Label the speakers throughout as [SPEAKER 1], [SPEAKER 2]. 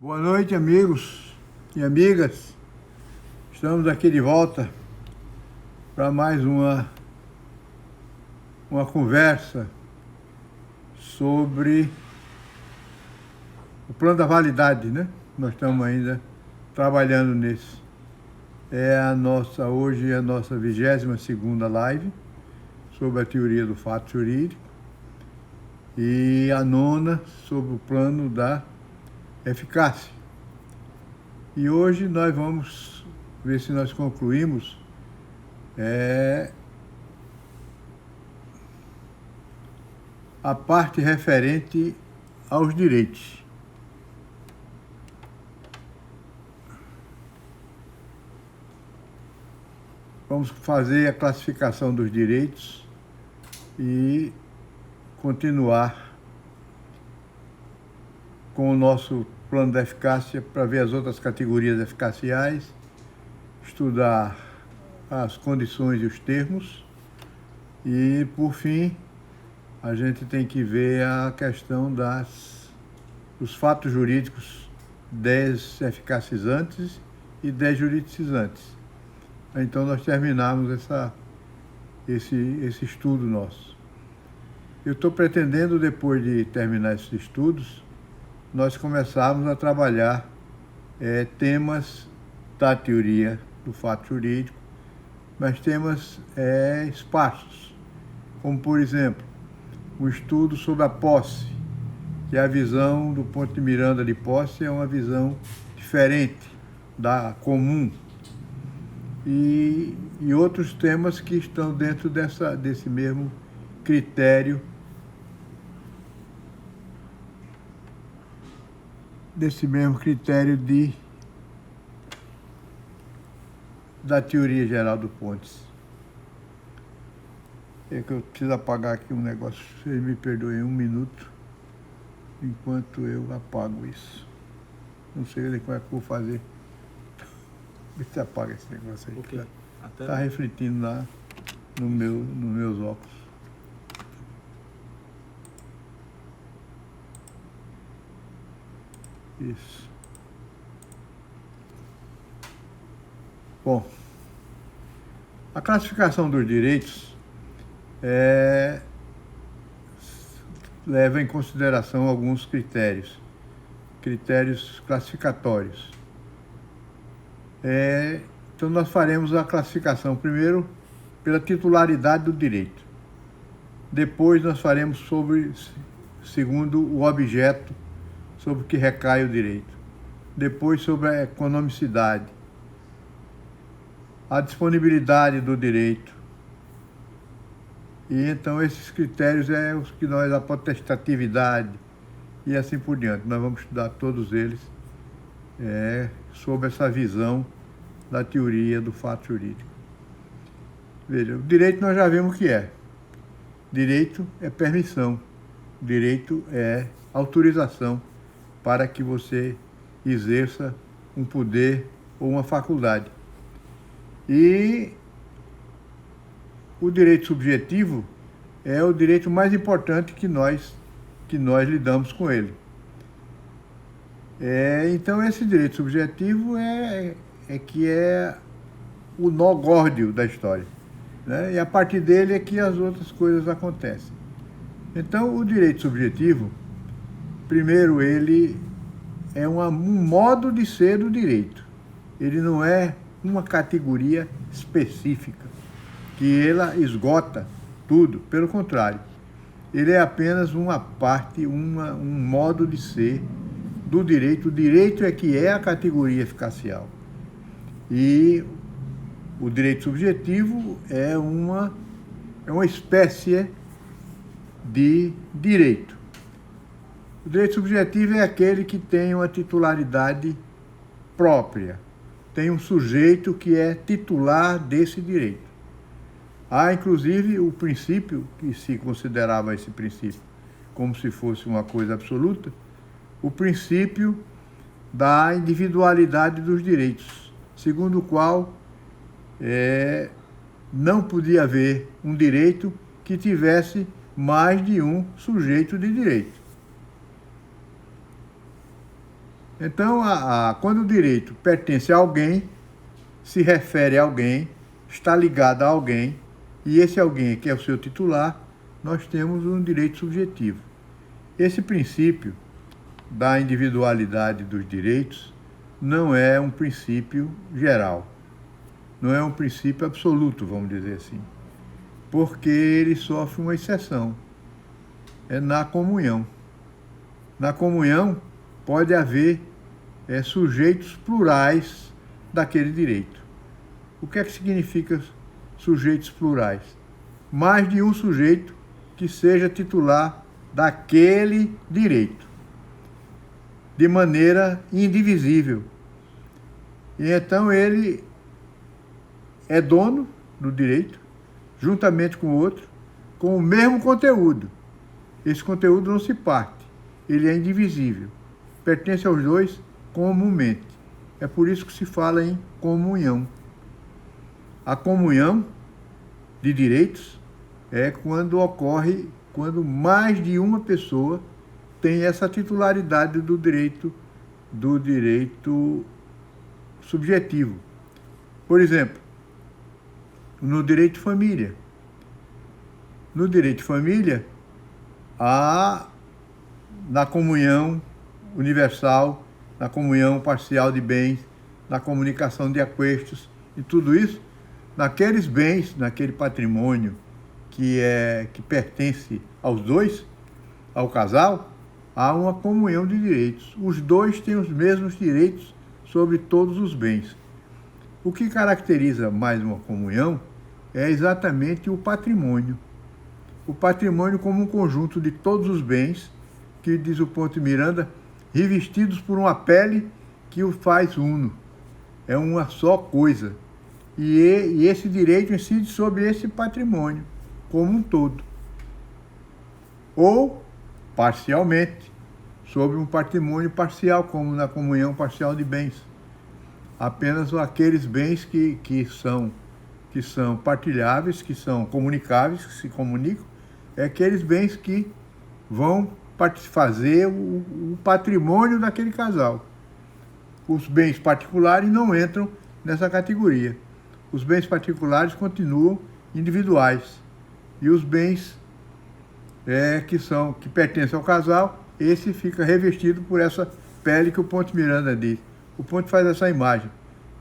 [SPEAKER 1] Boa noite, amigos e amigas. Estamos aqui de volta para mais uma conversa sobre o plano da validade, né? Nós estamos ainda trabalhando nisso. Hoje é a nossa 22ª live sobre a teoria do fato jurídico e a 9ª sobre o plano da eficácia. E hoje nós vamos ver se nós concluímos a parte referente aos direitos. Vamos fazer a classificação dos direitos e continuar com o nosso plano da eficácia para ver as outras categorias eficaciais, estudar as condições e os termos e, por fim, a gente tem que ver a questão dos fatos jurídicos deseficacizantes e desjuridicizantes. Então nós terminamos esse estudo nosso. Eu estou pretendendo, depois de terminar esses estudos, nós começarmos a trabalhar temas da teoria do fato jurídico, mas temas esparsos, como, por exemplo, um estudo sobre a posse, que a visão do ponto de Miranda de posse é uma visão diferente da comum, e outros temas que estão dentro desse mesmo critério, da teoria geral do Pontes. É que eu preciso apagar aqui um negócio, vocês me perdoem 1 minuto, enquanto eu apago isso. Não sei como é que eu vou fazer. Vê se apaga esse negócio aí.
[SPEAKER 2] Okay.
[SPEAKER 1] Está refletindo lá nos meus óculos. Isso. Bom, a classificação dos direitos leva em consideração alguns critérios classificatórios. Então nós faremos a classificação primeiro pela titularidade do direito. Depois nós faremos segundo o objeto sobre o que recai o direito. Depois sobre a economicidade, a disponibilidade do direito. E então esses critérios os que a potestatividade e assim por diante. Nós vamos estudar todos eles sob essa visão da teoria do fato jurídico. Veja, o direito nós já vimos o que é. Direito é permissão. Direito é autorização para que você exerça um poder ou uma faculdade. E o direito subjetivo é o direito mais importante que nós lidamos com ele. Então esse direito subjetivo que é o nó górdio da história, né? E a partir dele é que as outras coisas acontecem. Então o direito subjetivo, primeiro, ele é um modo de ser do direito. Ele não é uma categoria específica, que ela esgota tudo. Pelo contrário, ele é apenas uma parte, um modo de ser do direito. O direito é que é a categoria eficacial. E o direito subjetivo é uma espécie de direito. O direito subjetivo é aquele que tem uma titularidade própria, tem um sujeito que é titular desse direito. Há, inclusive, o princípio, que se considerava esse princípio como se fosse uma coisa absoluta, o princípio da individualidade dos direitos, segundo o qual não podia haver um direito que tivesse mais de um sujeito de direito. Então, quando o direito pertence a alguém, se refere a alguém, está ligado a alguém, e esse alguém que é o seu titular, nós temos um direito subjetivo. Esse princípio da individualidade dos direitos não é um princípio geral, não é um princípio absoluto, vamos dizer assim, porque ele sofre uma exceção, é na comunhão. Na comunhão pode haver sujeitos plurais daquele direito. O que é que significa sujeitos plurais? Mais de um sujeito que seja titular daquele direito, de maneira indivisível. E então ele é dono do direito, juntamente com o outro, com o mesmo conteúdo. Esse conteúdo não se parte, ele é indivisível, pertence aos dois comumente. É por isso que se fala em comunhão. A comunhão de direitos é quando ocorre, quando mais de uma pessoa tem essa titularidade do direito subjetivo. Por exemplo, no direito de família. No direito de família, na comunhão universal, na comunhão parcial de bens, na comunicação de aquestos e tudo isso, naqueles bens, naquele patrimônio que pertence aos dois, ao casal, há uma comunhão de direitos. Os dois têm os mesmos direitos sobre todos os bens. O que caracteriza mais uma comunhão é exatamente o patrimônio. O patrimônio como um conjunto de todos os bens, que, diz o Ponte Miranda, revestidos por uma pele que o faz uno. É uma só coisa. E esse direito incide sobre esse patrimônio como um todo. Ou, parcialmente, sobre um patrimônio parcial, como na comunhão parcial de bens. Apenas aqueles bens que são partilháveis, que são comunicáveis, que se comunicam, é aqueles bens que vão fazer o patrimônio daquele casal. Os bens particulares não entram nessa categoria. Os bens particulares continuam individuais. E os bens que pertencem ao casal, esse fica revestido por essa pele que o Ponte Miranda diz. O Ponte faz essa imagem.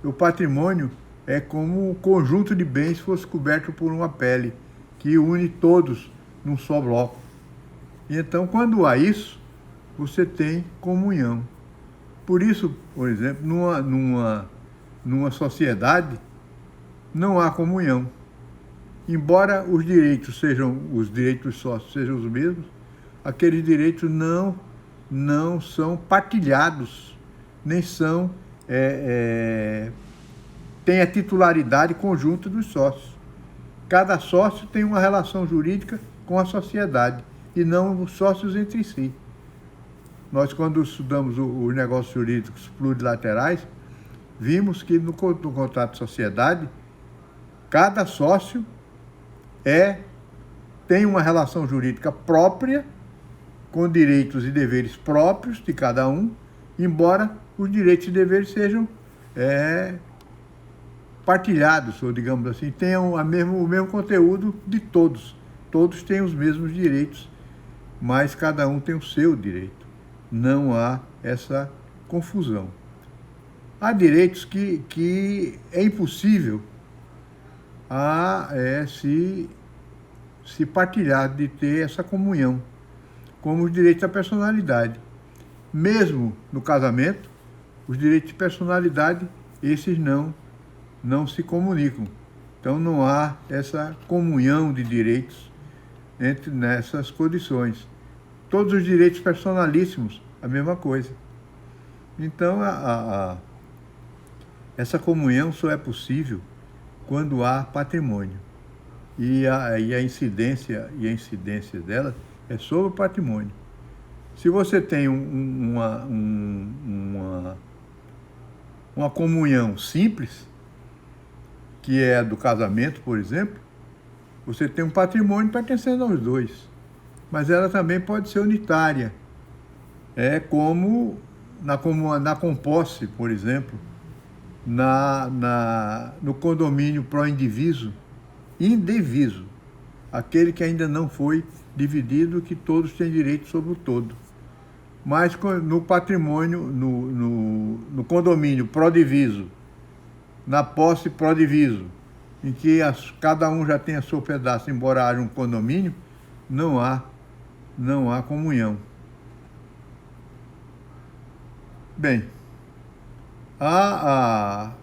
[SPEAKER 1] O patrimônio é como um conjunto de bens fosse coberto por uma pele, que une todos num só bloco. E então, quando há isso, você tem comunhão. Por isso, por exemplo, numa sociedade, não há comunhão. Embora os direitos dos sócios sejam os mesmos, aqueles direitos não são partilhados, nem são tem a titularidade conjunta dos sócios. Cada sócio tem uma relação jurídica com a sociedade e não os sócios entre si. Nós, quando estudamos os negócios jurídicos plurilaterais, vimos que no contrato de sociedade, cada sócio tem uma relação jurídica própria, com direitos e deveres próprios de cada um, embora os direitos e deveres sejam partilhados, ou digamos assim, tenham o mesmo conteúdo de todos. Todos têm os mesmos direitos, mas cada um tem o seu direito. Não há essa confusão. Há direitos que é impossível se partilhar, de ter essa comunhão, como os direitos da personalidade. Mesmo no casamento, os direitos de personalidade, esses não se comunicam. Então não há essa comunhão de direitos nessas condições. Todos os direitos personalíssimos, a mesma coisa. Então essa comunhão só é possível quando há patrimônio. E a incidência dela é sobre o patrimônio. Se você tem uma comunhão simples, que é a do casamento, por exemplo, você tem um patrimônio pertencendo aos dois. Mas ela também pode ser unitária, como na composse, por exemplo, no condomínio pró-indiviso, indiviso, aquele que ainda não foi dividido, que todos têm direito sobre o todo. Mas no patrimônio, no condomínio pró-diviso, na posse pró-diviso, em que cada um já tem a seu pedaço, embora haja um condomínio, não há comunhão. Bem, a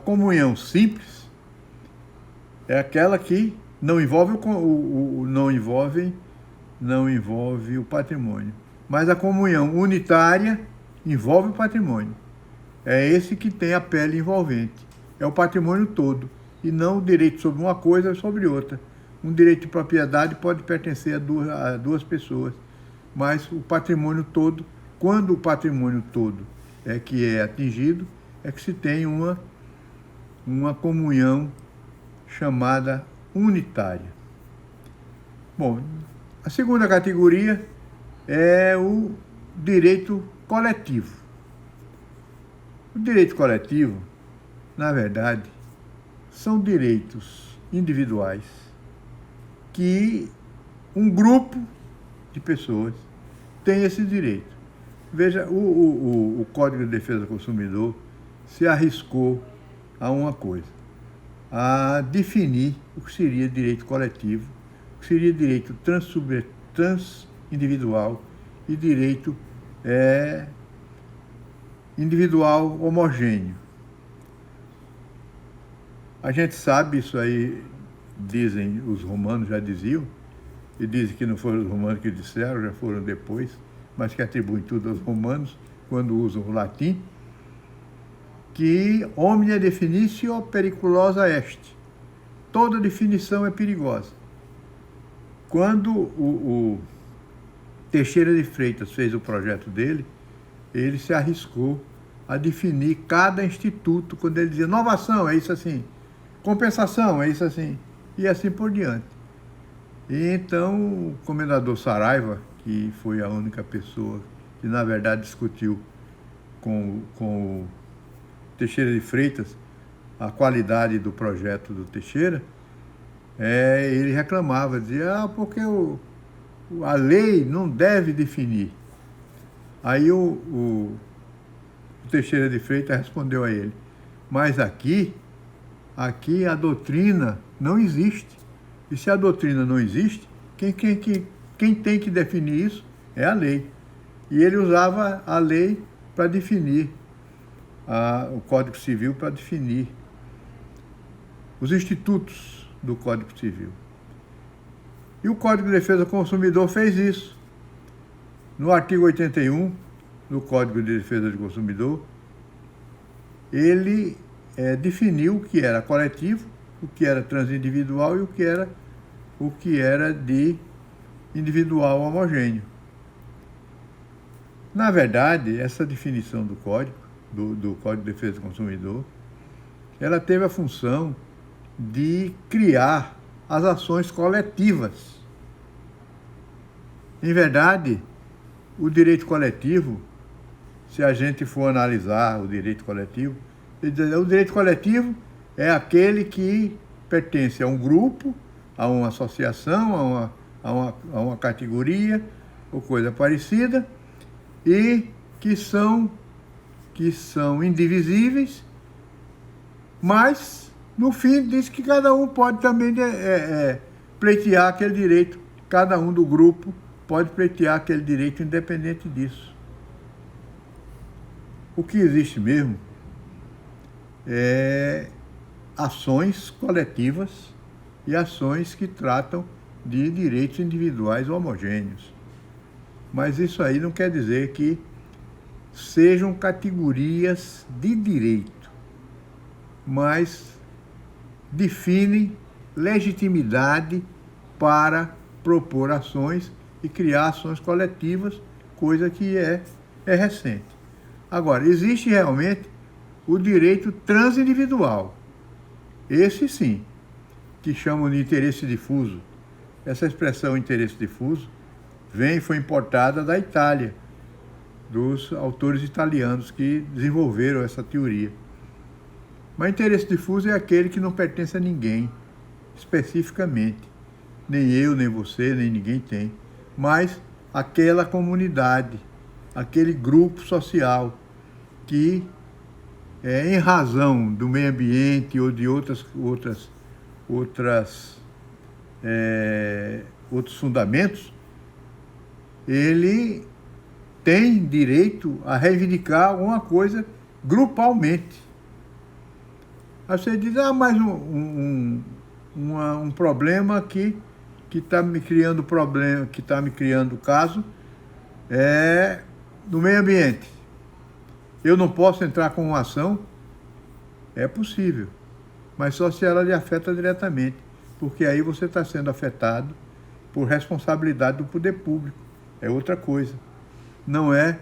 [SPEAKER 1] comunhão simples é aquela que não envolve não envolve o patrimônio. Mas a comunhão unitária envolve o patrimônio. É esse que tem a pele envolvente. É o patrimônio todo, e não o direito sobre uma coisa ou sobre outra. Um direito de propriedade pode pertencer a duas pessoas, mas o patrimônio todo, quando o patrimônio todo é que é atingido, é que se tem uma comunhão chamada unitária. Bom, a segunda categoria é o direito coletivo. O direito coletivo, na verdade, são direitos individuais que um grupo de pessoas tem esse direito. Veja, o Código de Defesa do Consumidor se arriscou a uma coisa, a definir o que seria direito coletivo, o que seria direito transindividual e direito individual homogêneo. A gente sabe, isso aí dizem, os romanos já diziam, e dizem que não foram os romanos que disseram, já foram depois, mas que atribuem tudo aos romanos, quando usam o latim, que omnia definitio periculosa est. Toda definição é perigosa. Quando o Teixeira de Freitas fez o projeto dele, ele se arriscou a definir cada instituto, quando ele dizia inovação, é isso assim, compensação, é isso assim, e assim por diante. E então o comendador Saraiva, que foi a única pessoa que na verdade discutiu com o Teixeira de Freitas a qualidade do projeto do Teixeira, ele reclamava, dizia, porque a lei não deve definir. Aí o Teixeira de Freitas respondeu a ele, mas aqui a doutrina não existe. E se a doutrina não existe, quem tem que definir isso é a lei. E ele usava a lei para definir, o Código Civil para definir os institutos do Código Civil. E o Código de Defesa do Consumidor fez isso. No artigo 81 do Código de Defesa do Consumidor, ele definiu o que era coletivo, o que era transindividual e o que era de individual homogêneo. Na verdade, essa definição do Código, do Código de Defesa do Consumidor, ela teve a função de criar as ações coletivas. Em verdade, o direito coletivo, se a gente for analisar o direito coletivo, o direito coletivo é aquele que pertence a um grupo, a uma associação, a uma categoria ou coisa parecida, e que são indivisíveis, mas no fim diz que cada um pode também pleitear aquele direito, cada um do grupo pode pleitear aquele direito independente disso. O que existe mesmo é ações coletivas e ações que tratam de direitos individuais homogêneos. Mas isso aí não quer dizer que sejam categorias de direito, mas definem legitimidade para propor ações e criar ações coletivas, coisa que é recente. Agora, existe realmente o direito transindividual. Esse sim, que chamam de interesse difuso. Essa expressão interesse difuso foi importada da Itália, dos autores italianos que desenvolveram essa teoria. Mas interesse difuso é aquele que não pertence a ninguém, especificamente. Nem eu, nem você, nem ninguém tem. Mas aquela comunidade, aquele grupo social que, em razão do meio ambiente ou de outros fundamentos, ele tem direito a reivindicar alguma coisa grupalmente. Aí você diz, mas um problema que está me criando caso é no meio ambiente. Eu não posso entrar com uma ação? É possível, mas só se ela lhe afeta diretamente, porque aí você está sendo afetado por responsabilidade do poder público. É outra coisa. Não é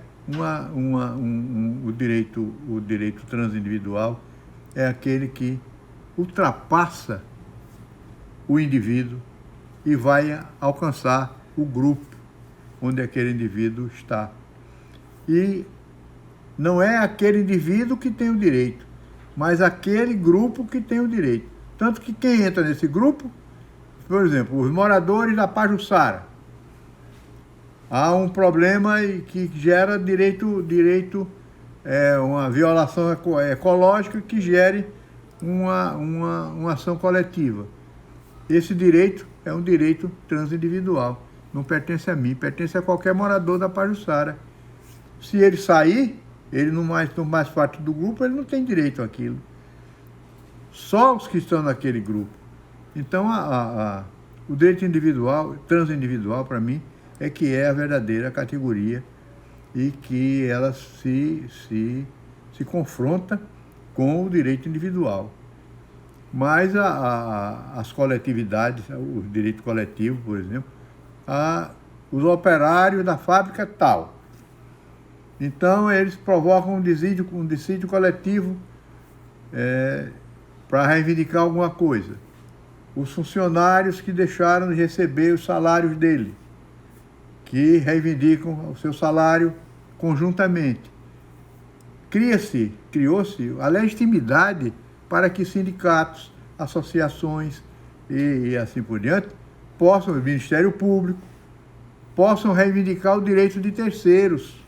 [SPEAKER 1] o direito transindividual, é aquele que ultrapassa o indivíduo e vai alcançar o grupo onde aquele indivíduo está. E não é aquele indivíduo que tem o direito, mas aquele grupo que tem o direito. Tanto que quem entra nesse grupo, por exemplo, os moradores da Pajuçara, há um problema que gera uma violação ecológica que gere uma ação coletiva. Esse direito é um direito transindividual, não pertence a mim, pertence a qualquer morador da Pajuçara. Se ele sair, ele não mais parte do grupo, ele não tem direito àquilo. Só os que estão naquele grupo. Então, o direito individual, transindividual, para mim, é que é a verdadeira categoria e que ela se confronta com o direito individual. Mas as coletividades, o direito coletivo, por exemplo, os operários da fábrica tal. Então, eles provocam um dissídio coletivo para reivindicar alguma coisa. Os funcionários que deixaram de receber os salários dele, que reivindicam o seu salário conjuntamente. Criou-se a legitimidade para que sindicatos, associações e assim por diante o Ministério Público, possam reivindicar o direito de terceiros.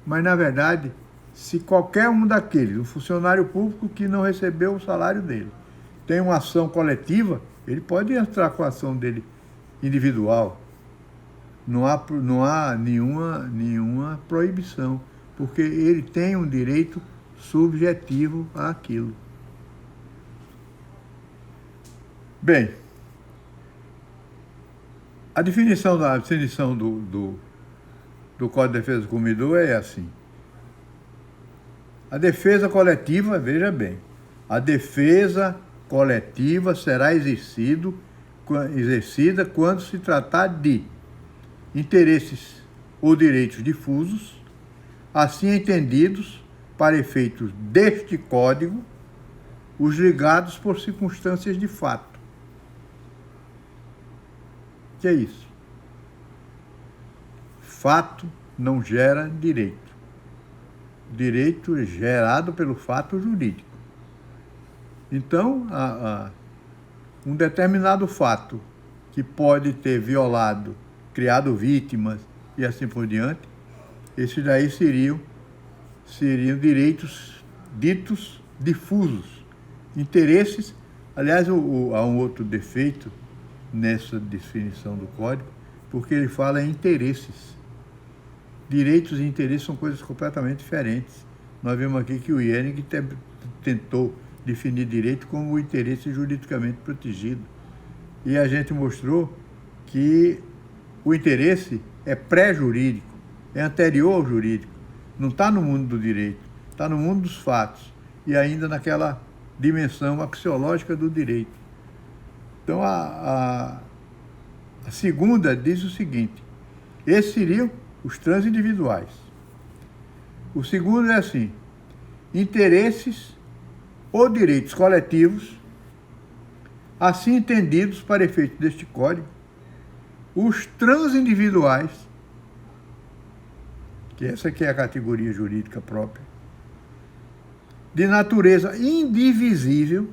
[SPEAKER 1] Mas, na verdade, se qualquer um daqueles, um funcionário público que não recebeu o salário dele, tem uma ação coletiva, ele pode entrar com a ação dele individual. Não há nenhuma proibição, porque ele tem um direito subjetivo àquilo. Bem, a definição do Código de Defesa do Consumidor é assim. A defesa coletiva, veja bem, a defesa coletiva será exercida quando se tratar de interesses ou direitos difusos, assim entendidos para efeitos deste Código, os ligados por circunstâncias de fato. O que é isso? Fato não gera direito. Direito é gerado pelo fato jurídico. Então, um determinado fato que pode ter violado, criado vítimas e assim por diante, esses daí seriam direitos ditos difusos. Interesses, aliás, há um outro defeito nessa definição do Código, porque ele fala em interesses. Direitos e interesses são coisas completamente diferentes. Nós vemos aqui que o Ehring tentou definir direito como o interesse juridicamente protegido. E a gente mostrou que o interesse é pré-jurídico, é anterior ao jurídico. Não está no mundo do direito, está no mundo dos fatos e ainda naquela dimensão axiológica do direito. Então, a segunda diz o seguinte: esses seriam os transindividuais. O segundo é assim: interesses ou direitos coletivos, assim entendidos para efeito deste Código, os transindividuais, que essa aqui é a categoria jurídica própria, de natureza indivisível,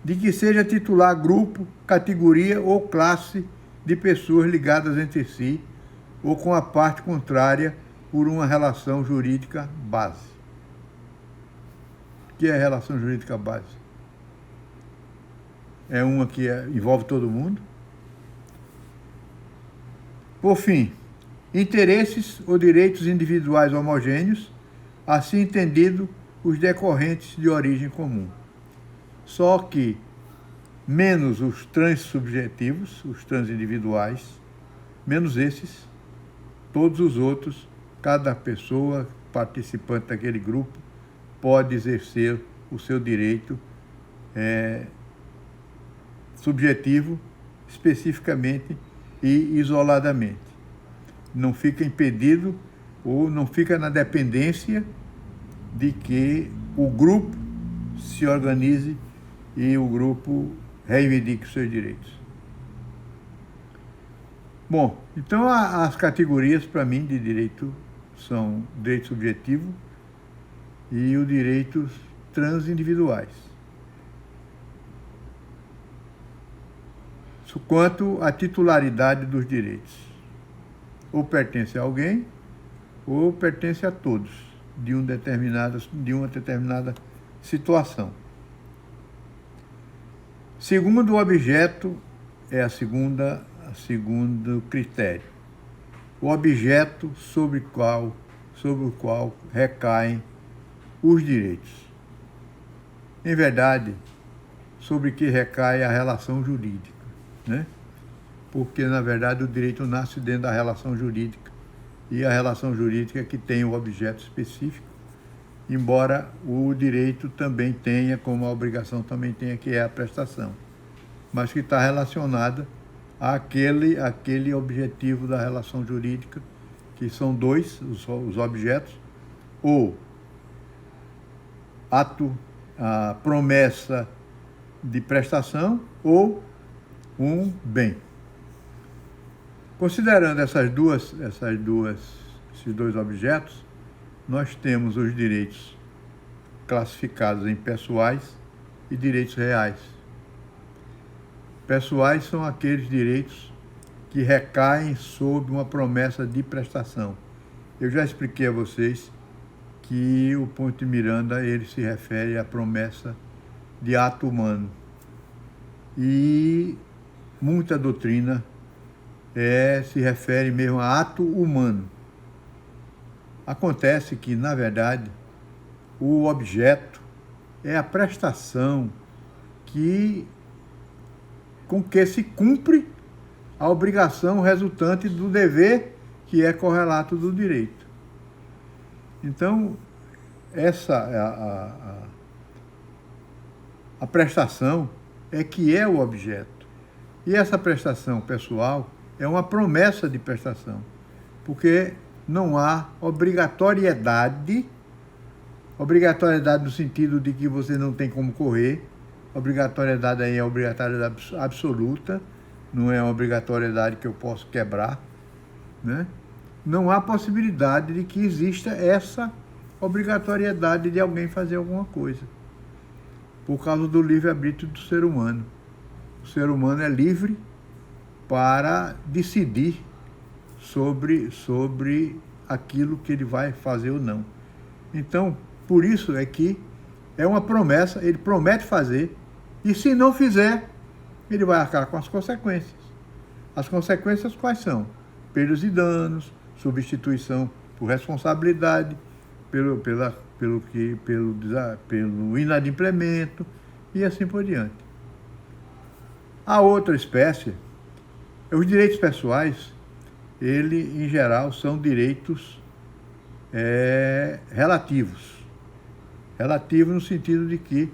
[SPEAKER 1] de que seja titular grupo, categoria ou classe de pessoas ligadas entre si ou com a parte contrária por uma relação jurídica base. O que é a relação jurídica base? É uma que envolve todo mundo. Por fim, interesses ou direitos individuais homogêneos, assim entendido os decorrentes de origem comum. Só que menos os transsubjetivos, os transindividuais, menos esses, todos os outros, cada pessoa participante daquele grupo pode exercer o seu direito subjetivo, especificamente e isoladamente. Não fica impedido ou não fica na dependência de que o grupo se organize e o grupo reivindique os seus direitos. Bom, então as categorias para mim de direito são o direito subjetivo e os direitos transindividuais. Quanto à titularidade dos direitos. Ou pertence a alguém, ou pertence a todos, de uma determinada situação. Segundo o objeto, é o segundo critério. O objeto sobre o qual recaem os direitos. Em verdade, sobre que recai a relação jurídica, né? Porque, na verdade, o direito nasce dentro da relação jurídica, e a relação jurídica é que tem o objeto específico, embora o direito também tenha, como a obrigação também tenha, que é a prestação, mas que está relacionada àquele objetivo da relação jurídica, que são dois, os objetos, ou a promessa de prestação ou um bem. Considerando esses dois objetos, nós temos os direitos classificados em pessoais e direitos reais. Pessoais são aqueles direitos que recaem sob uma promessa de prestação. Eu já expliquei a vocês que o Ponte de Miranda ele se refere à promessa de ato humano. E muita doutrina se refere mesmo a ato humano. Acontece que, na verdade, o objeto é a prestação com que se cumpre a obrigação resultante do dever que é correlato do direito. Então, a prestação é que é o objeto. E essa prestação pessoal é uma promessa de prestação, porque não há obrigatoriedade no sentido de que você não tem como correr. Obrigatoriedade aí é obrigatoriedade absoluta, não é uma obrigatoriedade que eu posso quebrar, né? Não há possibilidade de que exista essa obrigatoriedade de alguém fazer alguma coisa, por causa do livre-arbítrio do ser humano. O ser humano é livre para decidir sobre aquilo que ele vai fazer ou não. Então, por isso é que é uma promessa, ele promete fazer, e se não fizer, ele vai arcar com as consequências. As consequências quais são? Perdas e danos, substituição por responsabilidade, pelo inadimplemento e assim por diante. A outra espécie, os direitos pessoais, em geral, são direitos relativos. Relativos no sentido de que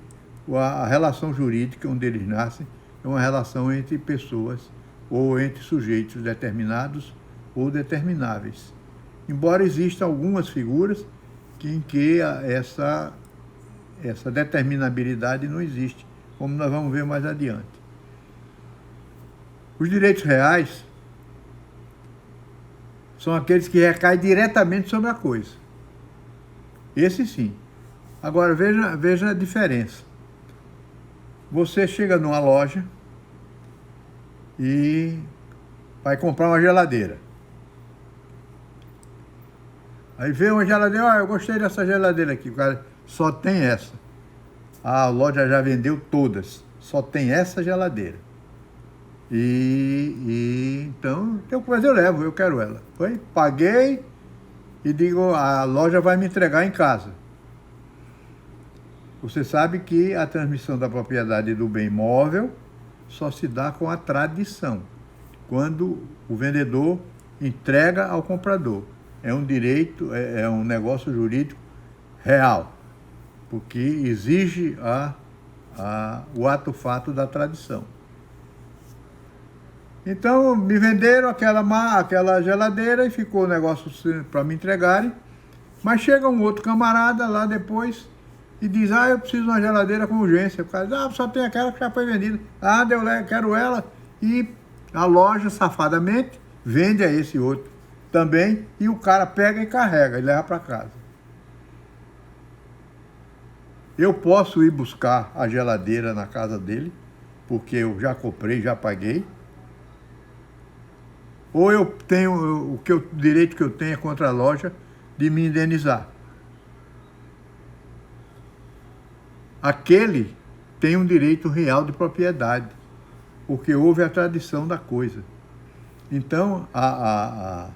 [SPEAKER 1] a relação jurídica onde eles nascem é uma relação entre pessoas ou entre sujeitos determinados ou determináveis. Embora existam algumas figuras em que essa determinabilidade não existe, como nós vamos ver mais adiante. Os direitos reais são aqueles que recaem diretamente sobre a coisa. Esse sim. Agora, veja a diferença. Você chega numa loja e vai comprar uma geladeira. Aí vê uma geladeira, eu gostei dessa geladeira aqui, o cara só tem essa. A loja já vendeu todas, só tem essa geladeira. Então, mas eu levo, eu quero ela. Foi, paguei e digo, a loja vai me entregar em casa. Você sabe que a transmissão da propriedade do bem móvel só se dá com a tradição, quando o vendedor entrega ao comprador. É um direito, é um negócio jurídico real, porque exige o ato-fato da tradição. Então, me venderam aquela geladeira e ficou o negócio para me entregarem, mas chega um outro camarada lá depois e diz, eu preciso de uma geladeira com urgência. O cara diz, só tem aquela que já foi vendida. Quero ela. E a loja, safadamente, vende a esse outro também, e o cara pega e carrega e leva para casa. Eu posso ir buscar a geladeira na casa dele, porque eu já comprei, já paguei. Ou eu tenho o direito que eu tenho é contra a loja de me indenizar. Aquele tem um direito real de propriedade, porque houve a tradição da coisa. Então, a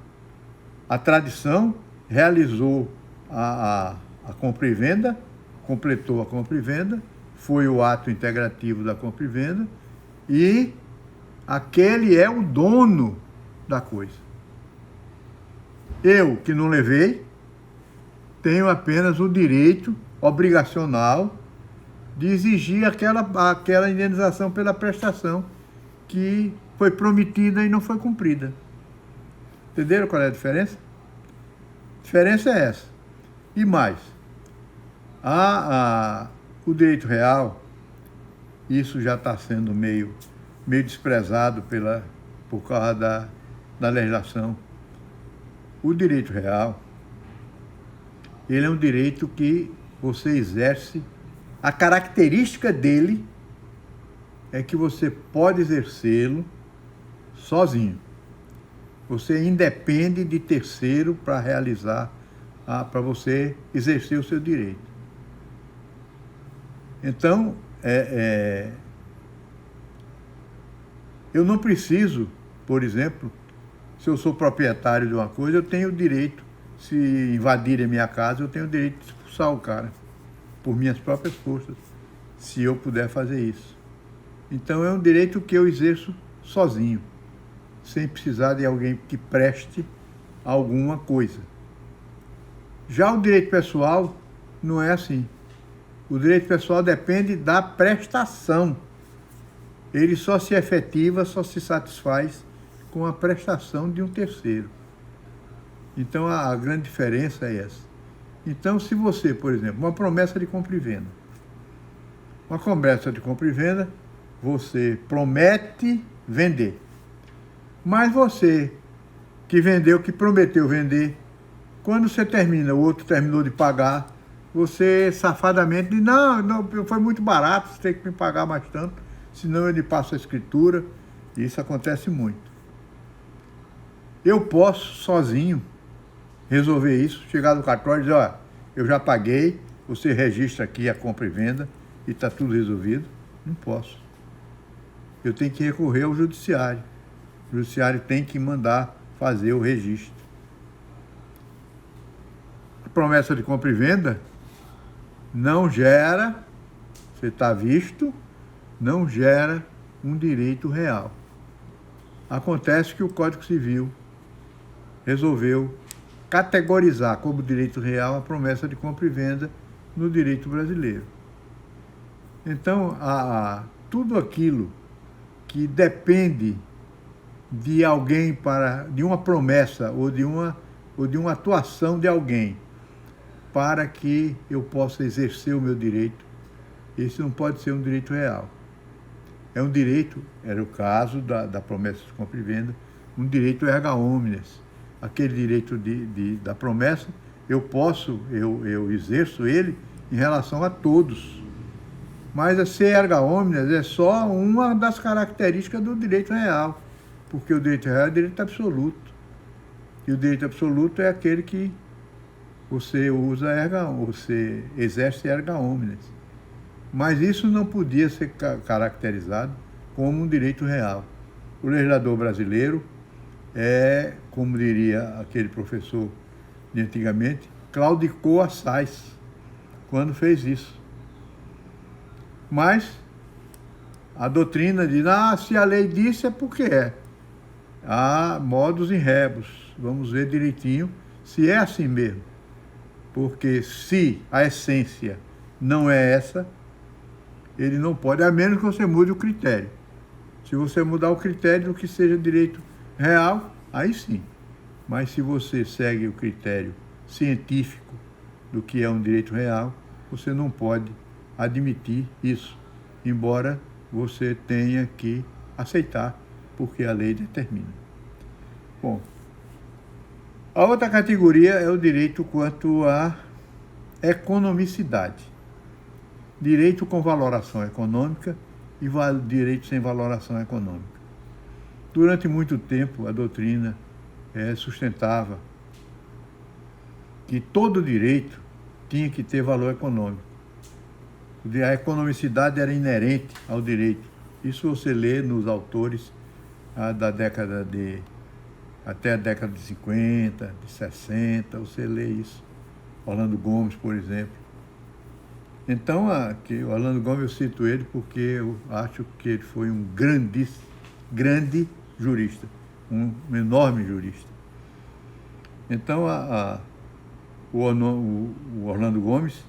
[SPEAKER 1] tradição realizou a compra e venda, completou a compra e venda, foi o ato integrativo da compra e venda, e aquele é o dono da coisa. Eu, que não levei, tenho apenas o direito obrigacional de exigir aquela indenização pela prestação que foi prometida e não foi cumprida. Entenderam qual é a diferença? A diferença é essa. E mais, o direito real, isso já está sendo meio desprezado por causa da legislação. O direito real, ele é um direito que você exerce. A característica dele é que você pode exercê-lo sozinho. Você independe de terceiro para realizar, para você exercer o seu direito. Então, eu não preciso, por exemplo, se eu sou proprietário de uma coisa, eu tenho o direito, se invadirem a minha casa, eu tenho o direito de expulsar o cara, por minhas próprias forças, se eu puder fazer isso. Então, é um direito que eu exerço sozinho, sem precisar de alguém que preste alguma coisa. Já o direito pessoal não é assim. O direito pessoal depende da prestação. Ele só se efetiva, só se satisfaz com a prestação de um terceiro. Então, a grande diferença é essa. Então, se você, por exemplo, uma promessa de compra e venda. Uma promessa de compra e venda, você promete vender. Mas você que vendeu, que prometeu vender, quando você termina, o outro terminou de pagar, você safadamente diz, não, foi muito barato, você tem que me pagar mais tanto, senão eu lhe passo a escritura. Isso acontece muito. Eu posso, sozinho, resolver isso, chegar no cartório e dizer, eu já paguei, você registra aqui a compra e venda e está tudo resolvido. Não posso. Eu tenho que recorrer ao judiciário. O judiciário tem que mandar fazer o registro. A promessa de compra e venda não gera, você está visto, não gera um direito real. Acontece que o Código Civil resolveu categorizar como direito real a promessa de compra e venda no direito brasileiro. Então, tudo aquilo que depende de alguém de uma promessa ou de uma atuação de alguém para que eu possa exercer o meu direito, esse não pode ser um direito real. é um direito, era o caso da promessa de compra e venda, um direito erga omnes. Aquele direito da promessa, eu exerço ele em relação a todos. Mas a ser erga omnes é só uma das características do direito real, porque o direito real é direito absoluto. E o direito absoluto é aquele que você você exerce erga omnes. Mas isso não podia ser caracterizado como um direito real. O legislador brasileiro como diria aquele professor de antigamente, claudicou assaz quando fez isso. Mas a doutrina diz, se a lei disse é porque é. Há modus in rebus. Vamos ver direitinho se é assim mesmo. Porque se a essência não é essa, ele não pode, a menos que você mude o critério. Se você mudar o critério do que seja direito real, aí sim. Mas se você segue o critério científico do que é um direito real, você não pode admitir isso, embora você tenha que aceitar, porque a lei determina. Bom, a outra categoria é o direito quanto à economicidade. Direito com valoração econômica e direito sem valoração econômica. Durante muito tempo, a doutrina sustentava que todo direito tinha que ter valor econômico. A economicidade era inerente ao direito. Isso você lê nos autores da década até a década de 50, de 60, você lê isso. Orlando Gomes, por exemplo. Então, o Orlando Gomes, eu cito ele porque eu acho que ele foi um grande jurista, um enorme jurista. Então, o Orlando Gomes,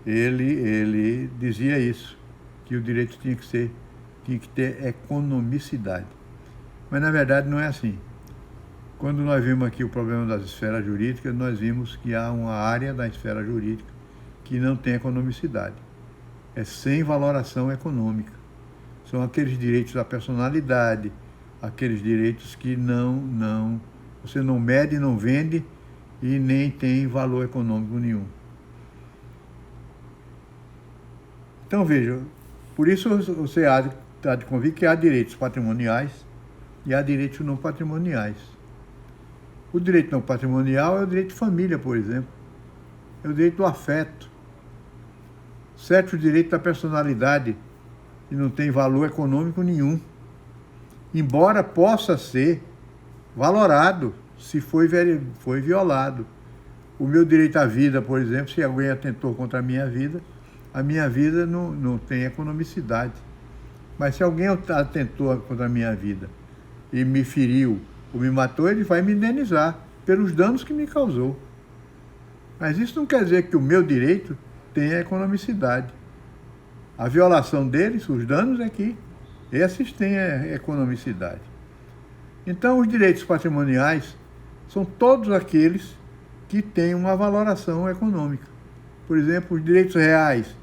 [SPEAKER 1] ele dizia isso, que o direito tinha que ter economicidade. Mas, na verdade, não é assim. Quando nós vimos aqui o problema das esferas jurídicas, nós vimos que há uma área da esfera jurídica que não tem economicidade. É sem valoração econômica. São aqueles direitos da personalidade, aqueles direitos que você não mede, não vende e nem tem valor econômico nenhum. Então, veja, por isso você há de convir que há direitos patrimoniais e há direitos não patrimoniais. O direito não patrimonial é o direito de família, por exemplo. É o direito do afeto. Certo direito da personalidade, que não tem valor econômico nenhum. Embora possa ser valorado se foi violado. O meu direito à vida, por exemplo, se alguém atentou contra a minha vida não tem economicidade. Mas se alguém atentou contra a minha vida e me feriu ou me matou, ele vai me indenizar pelos danos que me causou. Mas isso não quer dizer que o meu direito tenha economicidade. A violação deles, os danos esses têm economicidade. Então, os direitos patrimoniais são todos aqueles que têm uma valoração econômica. Por exemplo, os direitos reais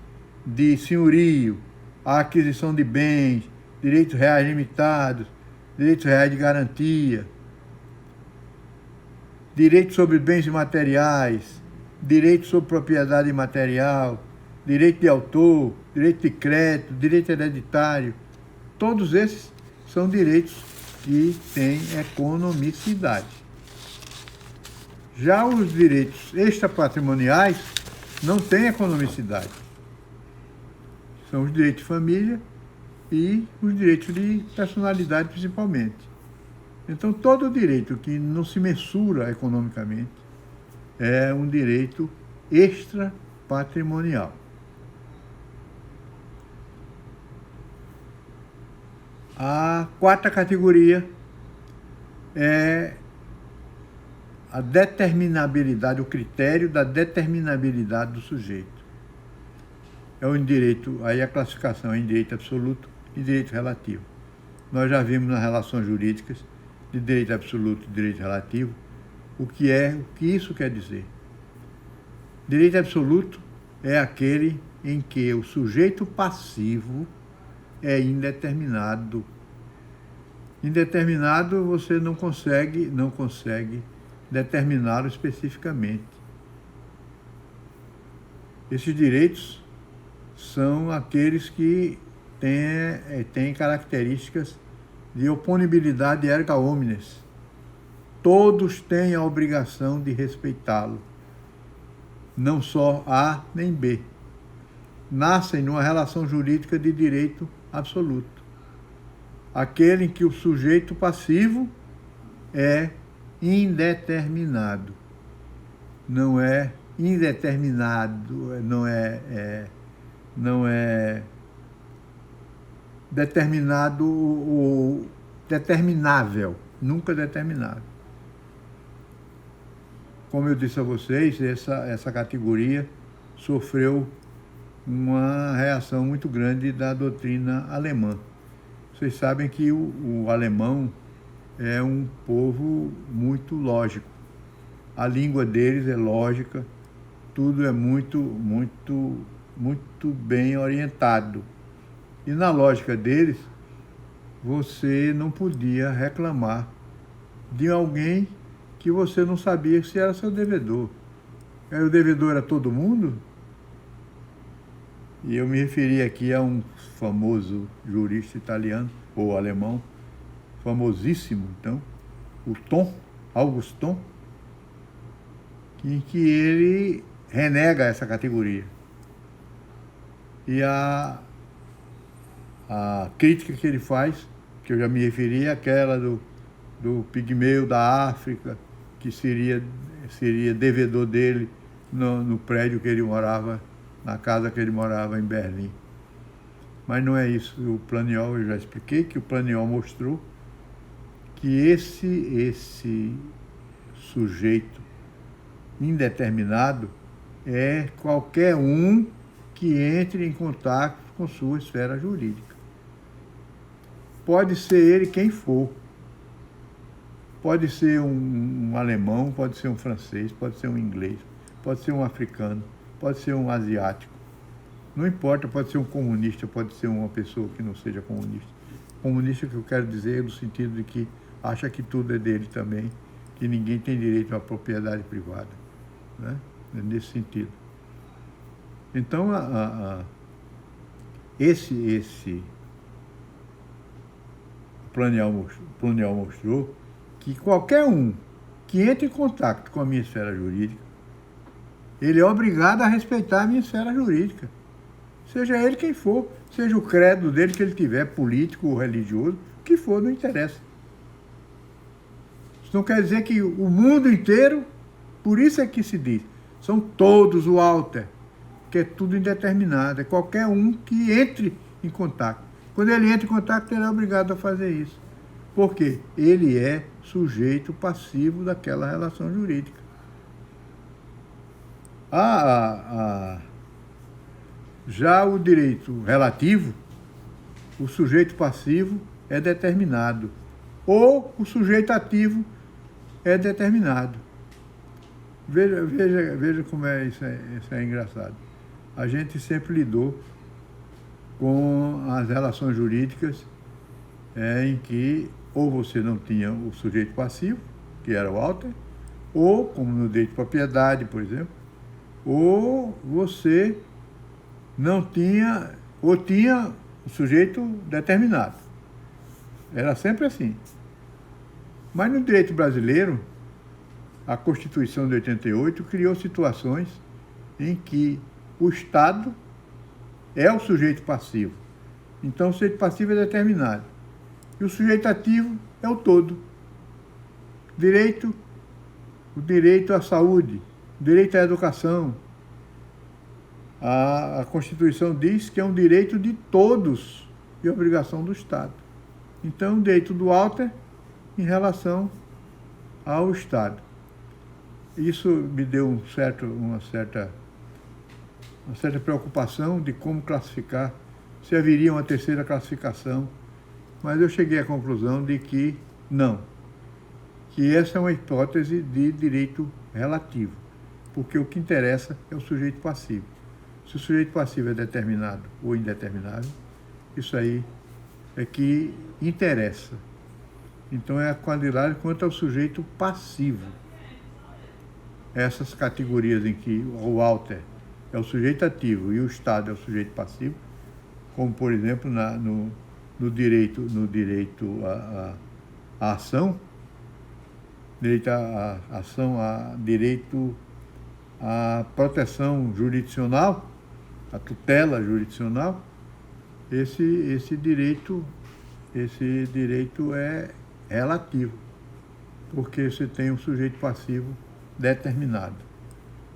[SPEAKER 1] de senhorio, a aquisição de bens, direitos reais limitados, direitos reais de garantia, direitos sobre bens imateriais, direito sobre propriedade imaterial, direito de autor, direito de crédito, direito hereditário. Todos esses são direitos que têm economicidade. Já os direitos extrapatrimoniais não têm economicidade. São os direitos de família e os direitos de personalidade, principalmente. Então, todo direito que não se mensura economicamente é um direito extrapatrimonial. A quarta categoria é a determinabilidade, o critério da determinabilidade do sujeito. É um direito, aí a classificação é em direito absoluto e direito relativo. Nós já vimos nas relações jurídicas de direito absoluto e direito relativo o que isso quer dizer. Direito absoluto é aquele em que o sujeito passivo é indeterminado. Indeterminado você não consegue determiná-lo especificamente. Esses direitos são aqueles que têm características de oponibilidade erga omnes. Todos têm a obrigação de respeitá-lo, não só A nem B. Nascem numa relação jurídica de direito absoluto, aquele em que o sujeito passivo é indeterminado, não é indeterminado, não é determinado ou determinável, nunca determinado. Como eu disse a vocês, essa categoria sofreu uma reação muito grande da doutrina alemã. Vocês sabem que o alemão é um povo muito lógico. A língua deles é lógica, tudo é muito bem orientado. E na lógica deles, você não podia reclamar de alguém que você não sabia se era seu devedor. Aí o devedor era todo mundo? E eu me referi aqui a um famoso jurista italiano, ou alemão, famosíssimo, então, o Thom, August Thom, em que ele renega essa categoria. E a crítica que ele faz, que eu já me referi, é aquela do pigmeu da África, que seria devedor dele no prédio que ele morava, na casa que ele morava em Berlim. Mas não é isso. O Planiol, eu já expliquei que o Planiol mostrou que esse sujeito indeterminado é qualquer um que entre em contato com sua esfera jurídica. Pode ser ele quem for. Pode ser um alemão, pode ser um francês, pode ser um inglês, pode ser um africano, pode ser um asiático. Não importa, pode ser um comunista, pode ser uma pessoa que não seja comunista. Comunista que eu quero dizer é no sentido de que acha que tudo é dele também, que ninguém tem direito à propriedade privada. Né? É nesse sentido. Então, esse Planiol mostrou que qualquer um que entre em contato com a minha esfera jurídica, ele é obrigado a respeitar a minha esfera jurídica. Seja ele quem for, seja o credo dele que ele tiver, político ou religioso, o que for, não interessa. Isso não quer dizer que o mundo inteiro, por isso é que se diz, são todos o Walter, que é tudo indeterminado, é qualquer um que entre em contato. Quando ele entra em contato, ele é obrigado a fazer isso. Por quê? Ele é sujeito passivo daquela relação jurídica. Já o direito relativo, o sujeito passivo é determinado, ou o sujeito ativo é determinado. Veja como isso é engraçado. A gente sempre lidou com as relações jurídicas em que ou você não tinha o sujeito passivo, que era o Walter, ou, como no direito de propriedade, por exemplo, ou você não tinha, ou tinha o sujeito determinado. Era sempre assim. Mas no direito brasileiro, a Constituição de 88 criou situações em que o Estado é o sujeito passivo. Então o sujeito passivo é determinado. E o sujeito ativo é o todo. O direito à saúde, o direito à educação. A Constituição diz que é um direito de todos e obrigação do Estado. Então, o direito do Walter em relação ao Estado. Isso me deu uma certa preocupação de como classificar, se haveria uma terceira classificação, mas eu cheguei à conclusão de que não, que essa é uma hipótese de direito relativo, porque o que interessa é o sujeito passivo. Se o sujeito passivo é determinado ou indeterminado, Isso aí é que interessa. Então é a qualidade quanto ao sujeito passivo. Essas categorias em que o Walter é o sujeito ativo e o Estado é o sujeito passivo, como por exemplo no direito à ação, direito à ação, direito à proteção jurisdicional, à tutela jurisdicional, esse direito é relativo, porque você tem um sujeito passivo determinado.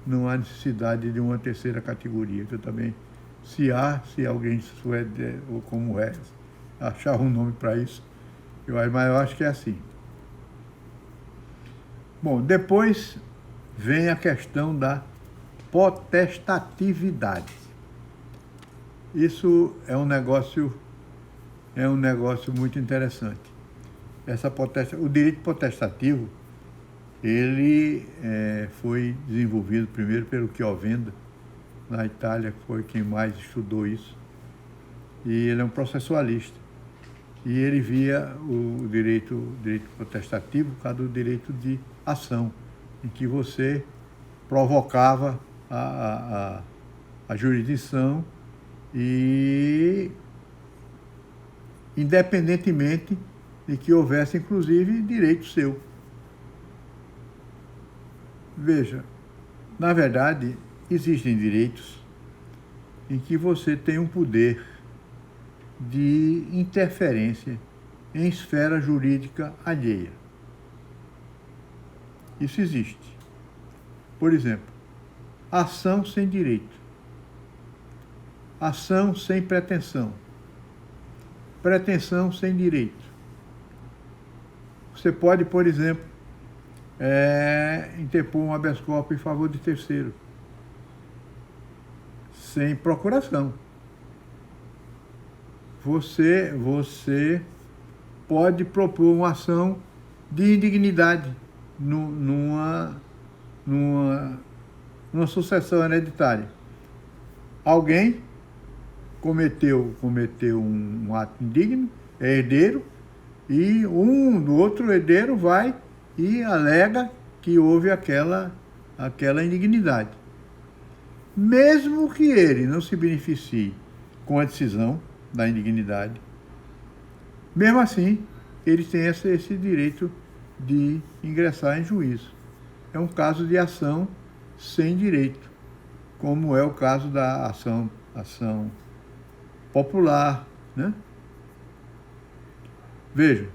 [SPEAKER 1] Não há necessidade de uma terceira categoria, que eu também, se alguém souber, ou como é, achar um nome para isso, mas eu acho que é assim. Bom, depois vem a questão da potestatividade. Isso é um negócio muito interessante. O direito potestativo, ele foi desenvolvido primeiro pelo Chiovenda, na Itália, que foi quem mais estudou isso. E ele é um processualista. E ele via o direito potestativo por causa do direito de ação, em que você provocava a jurisdição e independentemente de que houvesse, inclusive, direito seu. Veja, na verdade, existem direitos em que você tem um poder de interferência em esfera jurídica alheia. Isso existe. Por exemplo, ação sem direito, ação sem pretensão, pretensão sem direito. Você pode, por exemplo, interpor um habeas corpus em favor de terceiro, sem procuração. Você pode propor uma ação de indignidade numa sucessão hereditária. Alguém cometeu um ato indigno, é herdeiro, e do outro herdeiro vai e alega que houve aquela indignidade. Mesmo que ele não se beneficie com a decisão da indignidade, mesmo assim, ele tem esse direito de ingressar em juízo. É um caso de ação sem direito, como é o caso da ação popular, né? Veja,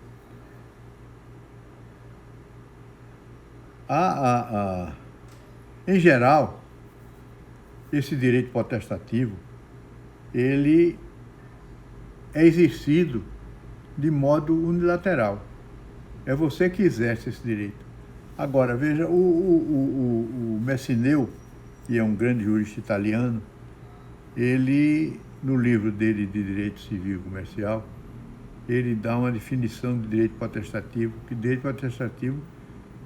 [SPEAKER 1] em geral, esse direito potestativo, ele é exercido de modo unilateral. É você que exerce esse direito. Agora, veja, o Messineo, que é um grande jurista italiano, ele, no livro dele de Direito Civil e Comercial, ele dá uma definição de direito potestativo, que direito potestativo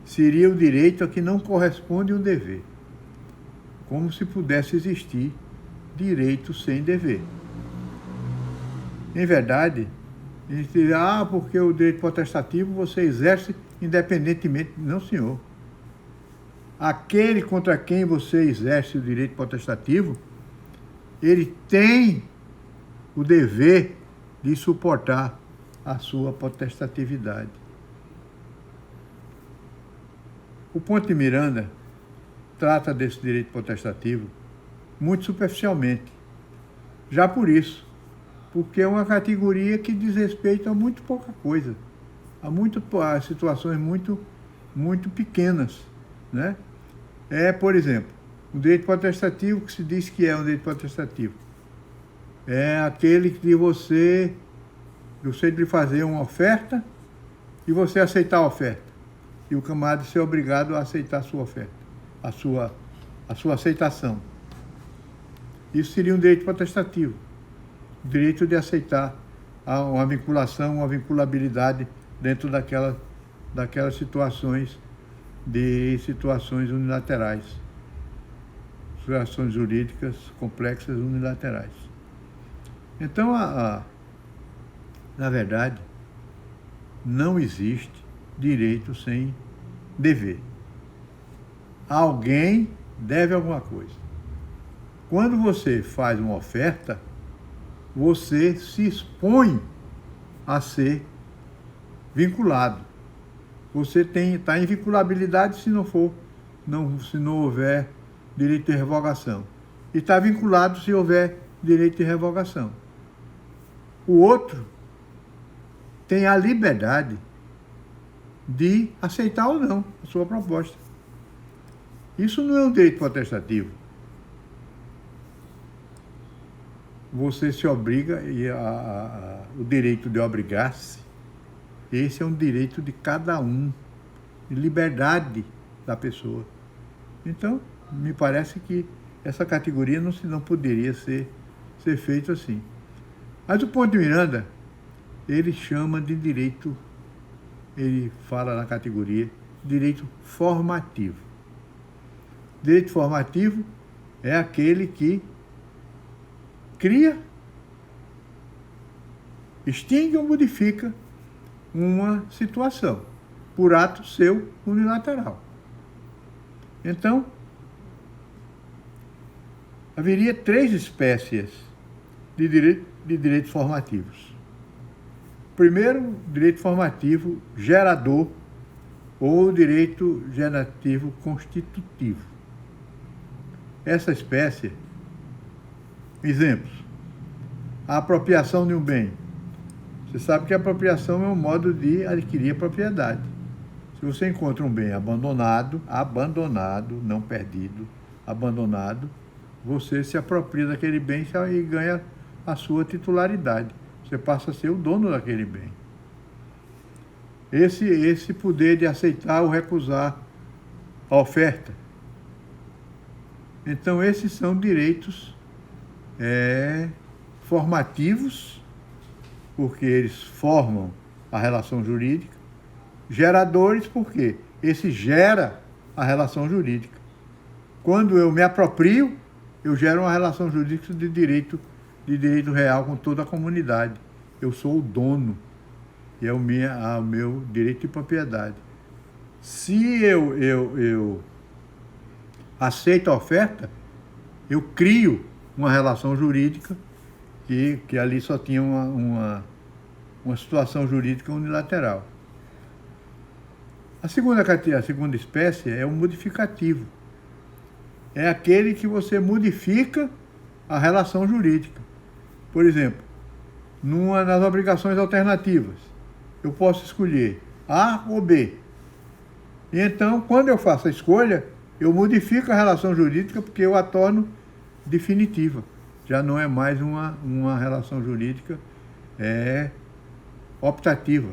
[SPEAKER 1] seria o direito a que não corresponde um dever, como se pudesse existir direito sem dever. Em verdade, a gente diz, porque o direito potestativo você exerce independentemente. Não, senhor. Aquele contra quem você exerce o direito potestativo, ele tem o dever de suportar a sua potestatividade. O Ponte de Miranda trata desse direito potestativo muito superficialmente. Já por isso, porque é uma categoria que diz respeito a muito pouca coisa, a situações muito pequenas, né? Por exemplo, o direito potestativo, que se diz que é um direito potestativo, é aquele de você de fazer uma oferta e você aceitar a oferta, e o camarada ser obrigado a aceitar a sua oferta, a sua aceitação. Isso seria um direito potestativo. O direito de aceitar uma vinculação, uma vinculabilidade dentro daquelas situações unilaterais, situações jurídicas complexas unilaterais. Então, Na verdade, não existe direito sem dever. Alguém deve alguma coisa. Quando você faz uma oferta, você se expõe a ser vinculado. Você está em vinculabilidade se não houver direito de revogação. E está vinculado se houver direito de revogação. O outro tem a liberdade de aceitar ou não a sua proposta. Isso não é um direito potestativo. Você se obriga, o direito de obrigar-se, esse é um direito de cada um, de liberdade da pessoa. Então, me parece que essa categoria não poderia ser feita assim. Mas o Ponte Miranda, ele chama de direito, ele fala na categoria direito formativo. Direito formativo é aquele que cria, extingue ou modifica uma situação por ato seu unilateral. Então, haveria 3 espécies de direitos formativos. Primeiro, direito formativo gerador ou direito gerativo constitutivo. Essa espécie, exemplos, a apropriação de um bem. Você sabe que a apropriação é um modo de adquirir a propriedade. Se você encontra um bem abandonado, não perdido, abandonado, você se apropria daquele bem e ganha a sua titularidade. Você passa a ser o dono daquele bem. Esse poder de aceitar ou recusar a oferta. Então, esses são direitos formativos, porque eles formam a relação jurídica. Geradores, porque esse gera a relação jurídica. Quando eu me aproprio, eu gero uma relação jurídica de direito real com toda a comunidade. Eu sou o dono, e é o meu direito de propriedade. Se eu aceito a oferta, eu crio uma relação jurídica que ali só tinha uma situação jurídica unilateral. A segunda espécie é o modificativo. É aquele que você modifica a relação jurídica. Por exemplo, nas obrigações alternativas, eu posso escolher A ou B. E então, quando eu faço a escolha, eu modifico a relação jurídica porque eu a torno definitiva. Já não é mais uma relação jurídica optativa,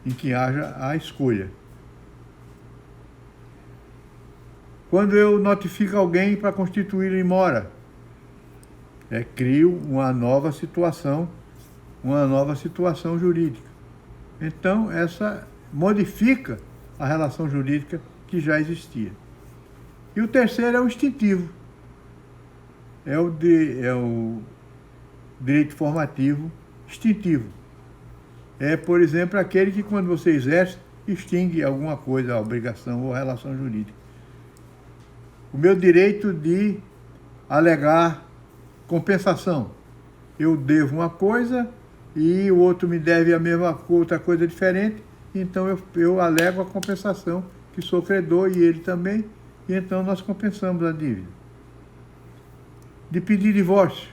[SPEAKER 1] em que haja a escolha. Quando eu notifico alguém para constituir em mora, crio uma nova situação jurídica. Então, essa modifica a relação jurídica que já existia. E o terceiro é o instintivo. É o direito formativo instintivo. Por exemplo, aquele que quando você exerce, extingue alguma coisa, a obrigação ou a relação jurídica. O meu direito de alegar compensação. Eu devo uma coisa e o outro me deve a mesma outra coisa diferente, então eu alego a compensação, que sou credor e ele também, e então nós compensamos a dívida. De pedir divórcio,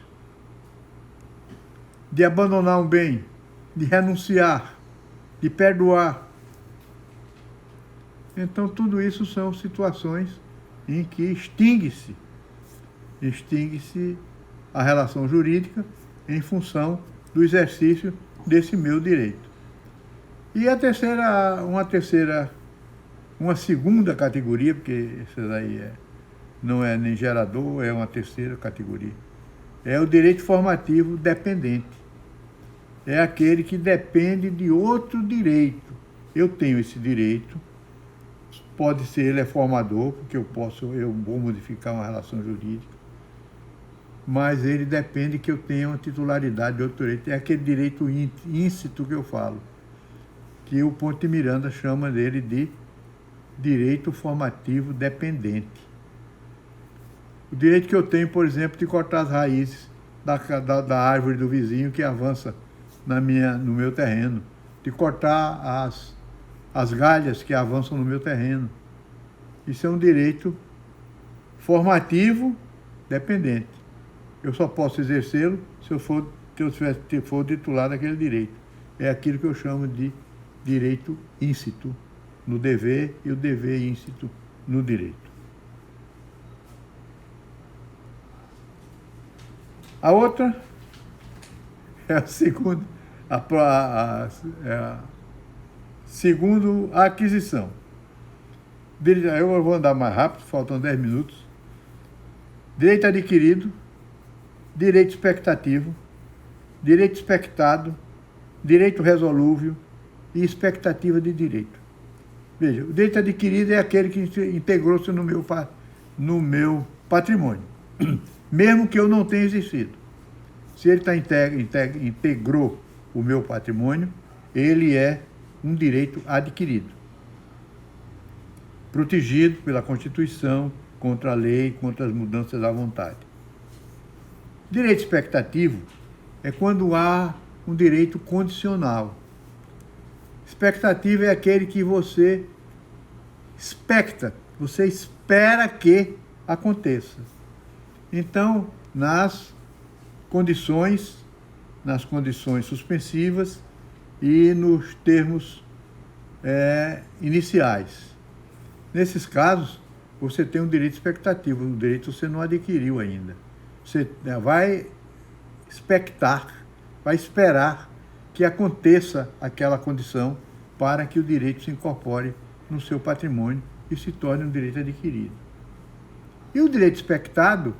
[SPEAKER 1] de abandonar um bem, de renunciar, de perdoar. Então, tudo isso são situações em que extingue-se a relação jurídica em função do exercício desse meu direito. E uma segunda categoria, porque essa daí não é nem gerador, é uma terceira categoria, é o direito formativo dependente. É aquele que depende de outro direito. Eu tenho esse direito, pode ser ele formador, porque eu vou modificar uma relação jurídica. mas ele depende que eu tenha uma titularidade de outro direito. É aquele direito íncito que eu falo, que o Ponte Miranda chama dele de direito formativo dependente. O direito que eu tenho, por exemplo, de cortar as raízes da árvore do vizinho que avança no meu terreno, de cortar as galhas que avançam no meu terreno. Isso é um direito formativo dependente. Eu só posso exercê-lo se eu for titular daquele direito. É aquilo que eu chamo de direito íncito no dever e o dever íncito no direito. A outra é a segunda, segundo a aquisição. Eu vou andar mais rápido, faltam 10 minutos. Direito adquirido, direito expectativo, direito expectado, direito resolúvel e expectativa de direito. Veja, o direito adquirido é aquele que integrou-se no meu patrimônio, mesmo que eu não tenha exercido. Se ele integrou o meu patrimônio, ele é um direito adquirido, protegido pela Constituição, contra a lei, contra as mudanças à vontade. Direito expectativo é quando há um direito condicional. Expectativa é aquele que você você espera que aconteça. Então, nas condições suspensivas e nos termos iniciais. Nesses casos, você tem um direito expectativo, o direito você não adquiriu ainda. Você vai vai esperar que aconteça aquela condição para que o direito se incorpore no seu patrimônio e se torne um direito adquirido. E o direito expectado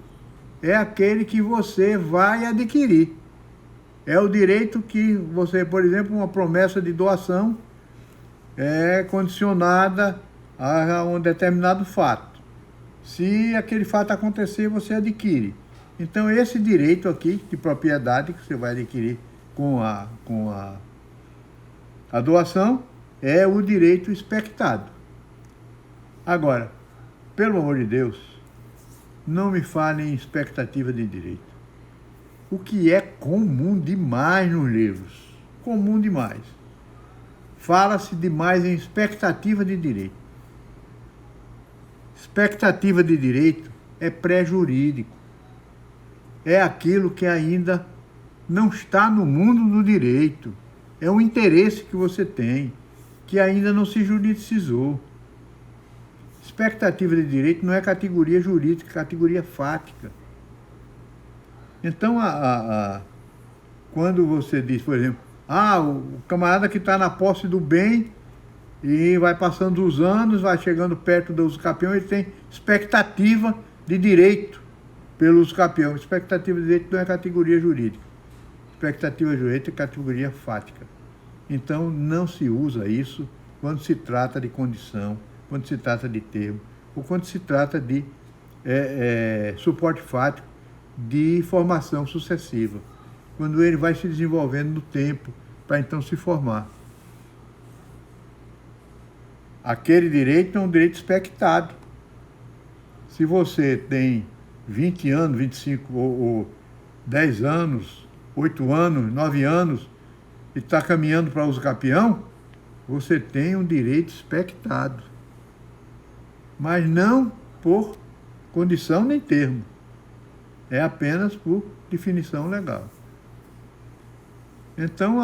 [SPEAKER 1] é aquele que você vai adquirir. É o direito que você, por exemplo, uma promessa de doação é condicionada a um determinado fato. Se aquele fato acontecer, você adquire. Então, esse direito aqui de propriedade que você vai adquirir com a doação é o direito expectado. Agora, pelo amor de Deus, não me falem em expectativa de direito. O que é comum demais nos livros. Comum demais. Fala-se demais em expectativa de direito. Expectativa de direito é pré-jurídico. É aquilo que ainda não está no mundo do direito. É um interesse que você tem, que ainda não se juridicizou. Expectativa de direito não é categoria jurídica, é categoria fática. Então, quando você diz, por exemplo, o camarada que está na posse do bem e vai passando os anos, vai chegando perto do usucapião, ele tem expectativa de direito pelo usucapião. Expectativa de direito não é categoria jurídica. Expectativa jurídica é categoria fática. Então, não se usa isso quando se trata de condição, quando se trata de termo, ou quando se trata de suporte fático de formação sucessiva, quando ele vai se desenvolvendo no tempo para então se formar. Aquele direito é um direito expectado. Se você tem 20 anos, 25 ou 10 anos, 8 anos, 9 anos e está caminhando para usucapião, você tem um direito expectado. Mas não por condição nem termo. É apenas por definição legal. Então,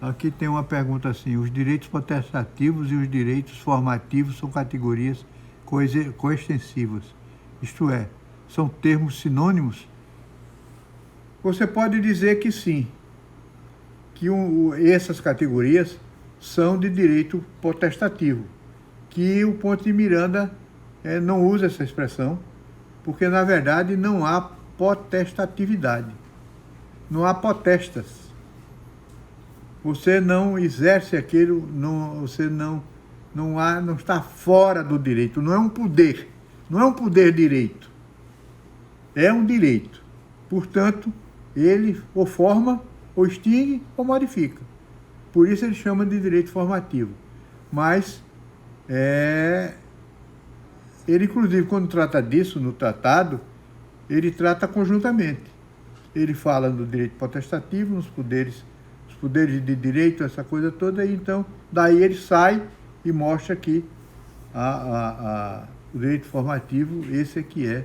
[SPEAKER 1] aqui tem uma pergunta assim: os direitos potestativos e os direitos formativos são categorias coextensivas, isto é, são termos sinônimos? Você pode dizer que sim, que essas categorias são de direito potestativo, que o Ponte de Miranda não usa essa expressão, porque na verdade não há potestatividade, não há potestas. Você não exerce aquilo, você não está fora do direito, não é um poder. Não é um poder-direito. É um direito. Portanto, ele ou forma, ou extingue, ou modifica. Por isso ele chama de direito formativo. Mas, ele, inclusive, quando trata disso no tratado, ele trata conjuntamente. Ele fala do direito potestativo, os poderes de direito, essa coisa toda, e então, daí ele sai e mostra que o direito formativo, esse é que é.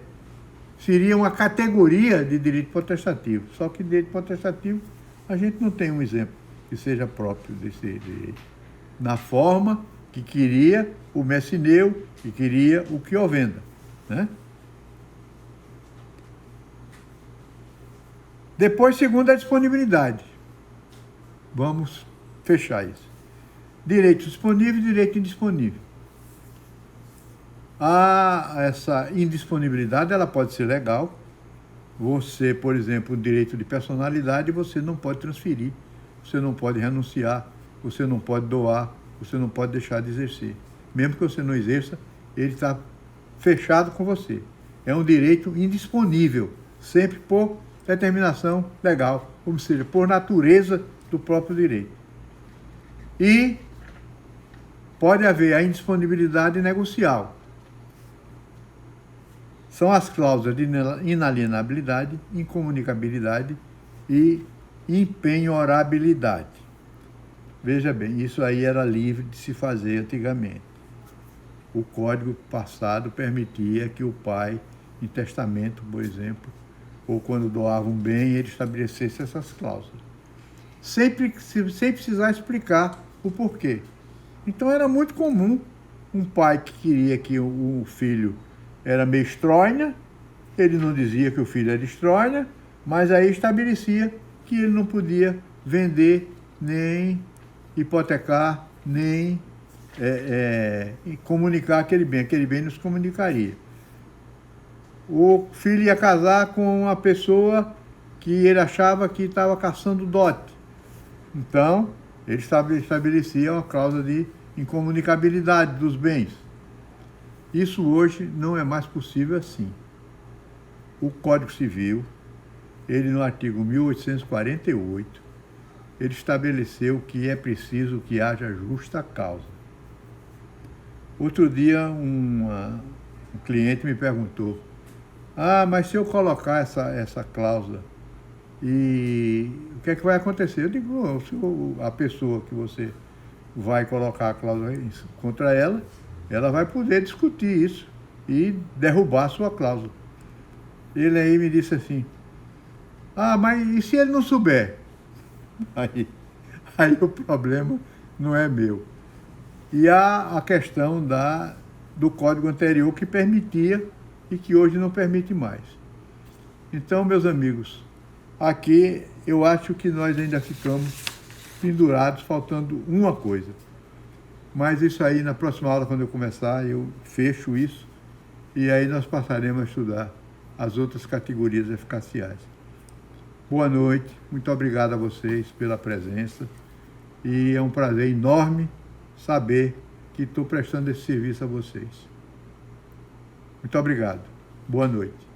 [SPEAKER 1] Seria uma categoria de direito potestativo, só que direito potestativo a gente não tem um exemplo que seja próprio desse direito. Na forma que queria o Messineu, que queria o que o venda, né? Depois, segundo a disponibilidade. Vamos fechar isso. Direito disponível e direito indisponível. Essa indisponibilidade, ela pode ser legal. Você, por exemplo, o direito de personalidade, você não pode transferir, você não pode renunciar, você não pode doar, você não pode deixar de exercer. Mesmo que você não exerça, ele está fechado com você. É um direito indisponível, sempre por determinação legal, ou seja, por natureza do próprio direito. E pode haver a indisponibilidade negocial. São as cláusulas de inalienabilidade, incomunicabilidade e impenhorabilidade. Veja bem, isso aí era livre de se fazer antigamente. O Código passado permitia que o pai, em testamento, por exemplo, ou quando doava um bem, ele estabelecesse essas cláusulas. Sem precisar explicar o porquê. Então era muito comum um pai que queria que o filho era meio estróina, ele não dizia que o filho era estróina, mas aí estabelecia que ele não podia vender, nem hipotecar, nem comunicar aquele bem não se comunicaria. O filho ia casar com uma pessoa que ele achava que estava caçando dote. Então, ele estabelecia uma cláusula de incomunicabilidade dos bens. Isso hoje não é mais possível assim. O Código Civil, ele no artigo 1848, ele estabeleceu que é preciso que haja justa causa. Outro dia, um cliente me perguntou, mas se eu colocar essa cláusula, e o que é que vai acontecer? Eu digo, a pessoa que você vai colocar a cláusula contra ela, ela vai poder discutir isso e derrubar a sua cláusula. Ele aí me disse assim, mas e se ele não souber? Aí o problema não é meu. E há a questão do código anterior que permitia e que hoje não permite mais. Então, meus amigos, aqui eu acho que nós ainda ficamos pendurados, faltando uma coisa. Mas isso aí, na próxima aula, quando eu começar, eu fecho isso e aí nós passaremos a estudar as outras categorias eficaciais. Boa noite, muito obrigado a vocês pela presença e é um prazer enorme saber que estou prestando esse serviço a vocês. Muito obrigado. Boa noite.